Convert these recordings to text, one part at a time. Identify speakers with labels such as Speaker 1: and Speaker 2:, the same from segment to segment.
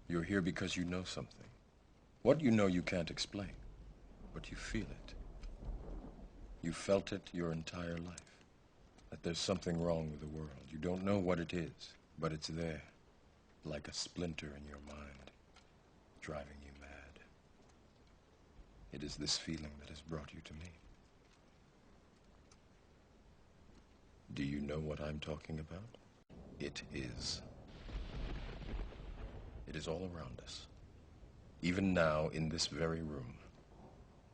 Speaker 1: You're here because you know something. What you know you can't explain, but you feel it. You felt it your entire life, that there's something wrong with the world. You don't know what it is, but it's there, like a splinter in your mind, driving you mad. It is this feeling that has brought you to me. Do you know what I'm talking about? It is. It is all around us. Even now, in this very room.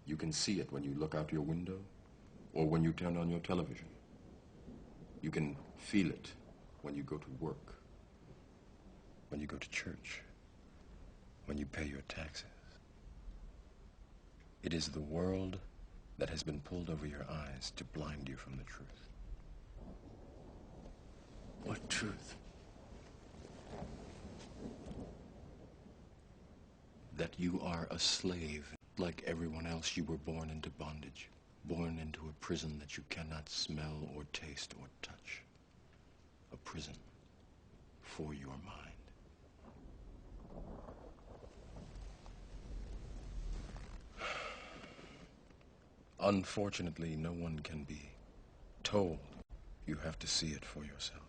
Speaker 1: You can see it when you look out your window or when you turn on your television. You can feel it when you go to work, when you go to church, when you pay your taxes. It is the world that has been pulled over your eyes to blind you from the truth.
Speaker 2: What truth?
Speaker 1: That you are a slave. Like everyone else, you were born into bondage, born into a prison that you cannot smell or taste or touch. A prison for your mind. Unfortunately, no one can be told. You have to see it for yourself.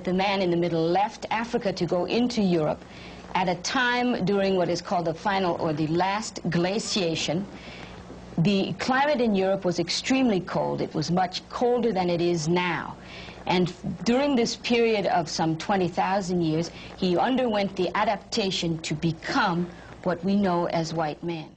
Speaker 3: The man in the middle left Africa to go into Europe at a time during what is called the final or the last glaciation. The climate in Europe was extremely cold. It was much colder than it is now. And during this period of some 20,000 years, he underwent the adaptation to become what we know as white men.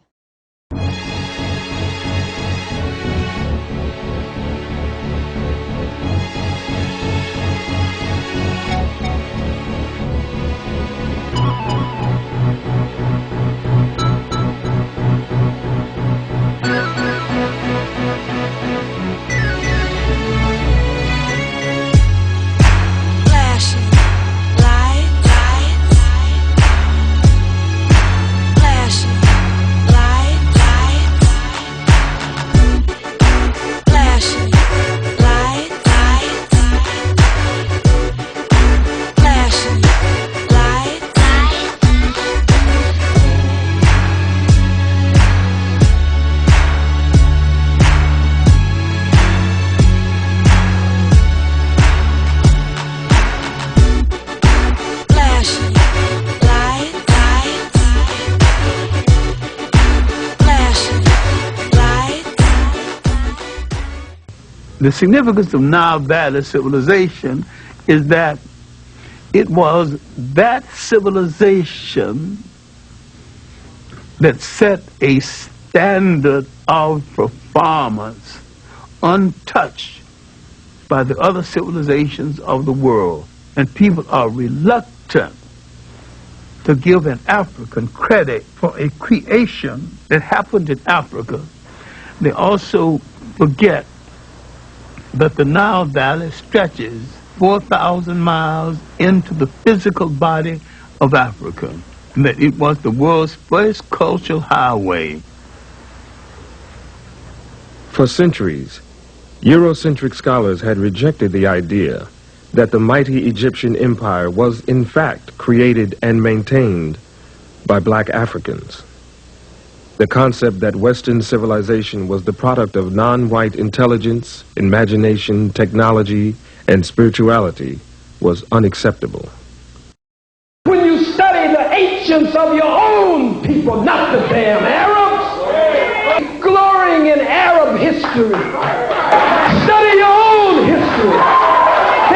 Speaker 4: The significance of Nile Valley civilization is that it was that civilization that set a standard of performance untouched by the other civilizations of the world. And people are reluctant to give an African credit for a creation that happened in Africa. They also forget that the Nile Valley stretches 4,000 miles into the physical body of Africa, and that it was the world's first cultural highway.
Speaker 5: For centuries, Eurocentric scholars had rejected the idea that the mighty Egyptian empire was in fact created and maintained by black Africans. The concept that Western civilization was the product of non-white intelligence, imagination, technology, and spirituality was unacceptable.
Speaker 6: When you study the ancients of your own people, not the damn Arabs, glorying in Arab history, study your own history.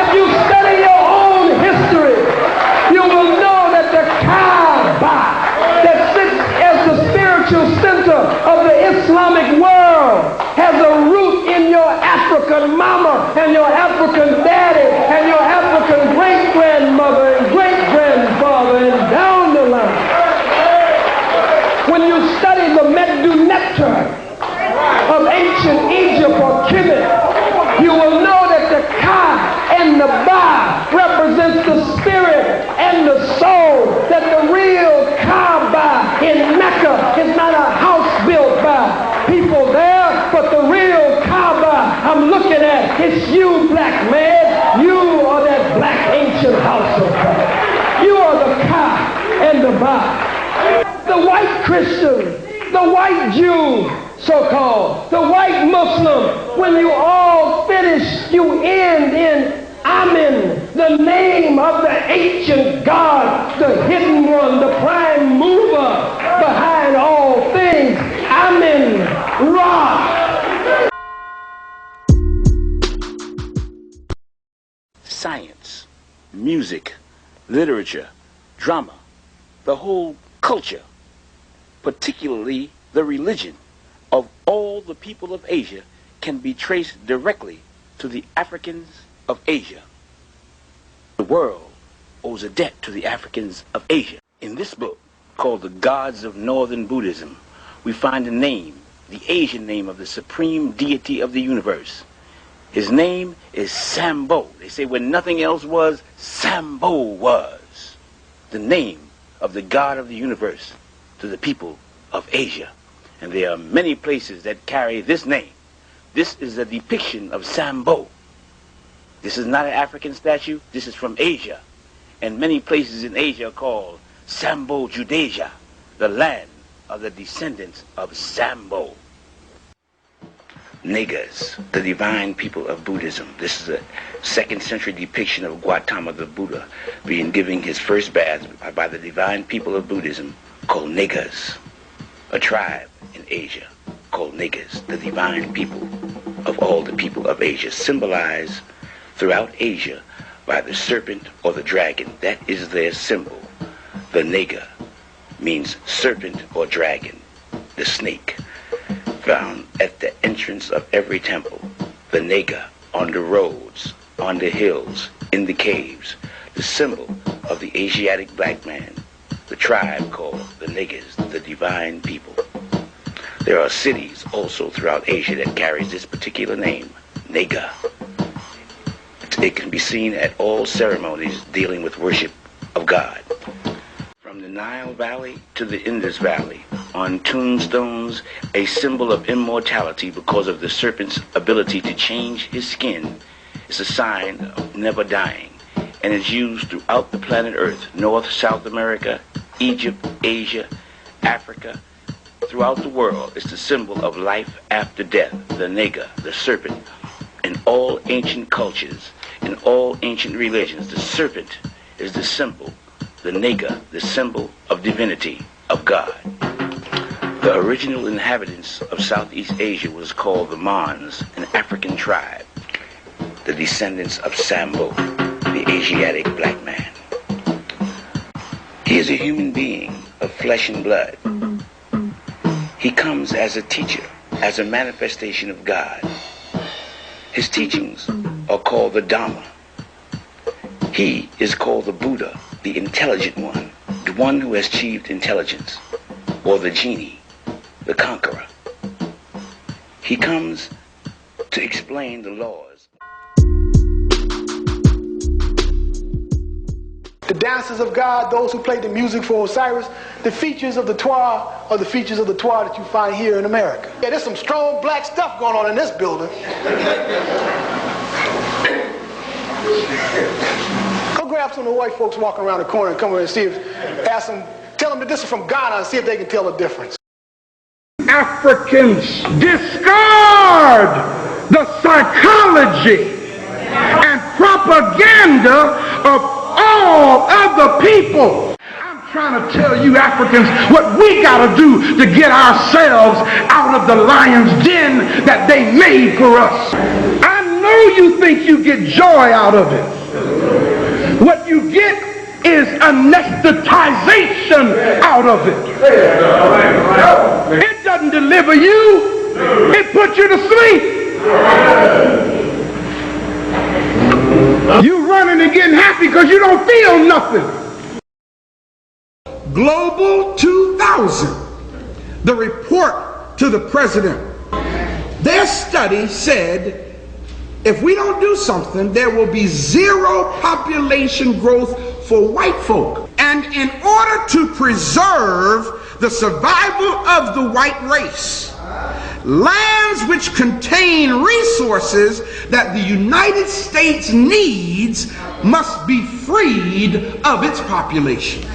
Speaker 6: If you study your own history, you will know that the Kaaba that sits as the spiritual center of the Islamic world has a root in your African mama and your African daddy and your African great-grandmother and great-grandfather and down the line. When you study the Medu Nectar of ancient Egypt or Kemet, It's you, black man. You are that black ancient house of God. You are the Ka and the Ba. The white Christian, the white Jew, so-called, the white Muslim. When you all finish, you end in Amen, the name of the ancient God, the hidden one, the prime mover behind all things. Amen. Ra.
Speaker 2: Science, music, literature, drama, the whole culture, particularly the religion of all the people of Asia, can be traced directly to the Africans of Asia. The world owes a debt to the Africans of Asia. In this book, called The Gods of Northern Buddhism, we find a name, the Asian name of the supreme deity of the universe. His name is Sambo. They say when nothing else was, Sambo was. The name of the God of the universe to the people of Asia. And there are many places that carry this name. This is a depiction of Sambo. This is not an African statue. This is from Asia. And many places in Asia are called Sambo Judasia, the land of the descendants of Sambo. Niggas, the divine people of Buddhism. This is a 2nd century depiction of Gautama the Buddha being given his first bath by the divine people of Buddhism called Niggas, a tribe in Asia called Niggas, the divine people of all the people of Asia, symbolized throughout Asia by the serpent or the dragon. That is their symbol. The Nigga means serpent or dragon, the snake, found at the entrance of every temple. The Nigga on the roads, on the hills, in the caves, the symbol of the Asiatic black man, the tribe called the Niggas, the divine people. There are cities also throughout Asia that carries this particular name, Nigga. It can be seen at all ceremonies dealing with worship of God. From the Nile Valley to the Indus Valley, on tombstones, a symbol of immortality because of the serpent's ability to change his skin is a sign of never dying, and is used throughout the planet Earth, North, South America, Egypt, Asia, Africa, throughout the world. It's the symbol of life after death, the Nigga, the serpent. In all ancient cultures, in all ancient religions, the serpent is the symbol, the Nigga, the symbol of divinity, of God. The original inhabitants of Southeast Asia was called the Mons, an African tribe, the descendants of Sambo, the Asiatic black man. He is a human being of flesh and blood. He comes as a teacher, as a manifestation of God. His teachings are called the Dhamma. He is called the Buddha, the intelligent one, the one who has achieved intelligence, or the genie, the conqueror. He comes to explain the laws.
Speaker 7: The dancers of God, those who play the music for Osiris, the features of the Twa are the features of the Twa that you find here in America. Yeah, there's some strong black stuff going on in this building. Go grab some of the white folks walking around the corner and come over and see if, ask them, tell them that this is from Ghana and see if they can tell the difference.
Speaker 6: Africans discard the psychology and propaganda of all other people. I'm trying to tell you Africans what we got to do to get ourselves out of the lion's den that they made for us. I know you think you get joy out of it. What you get is anesthetization out of it. It doesn't deliver you. It puts you to sleep. You running and getting happy because you don't feel nothing.
Speaker 8: Global 2000, the report to the president. Their study said if we don't do something, there will be zero population growth for white folk. And in order to preserve the survival of the white race, lands lands which contain resources that the United States needs must be freed of its population.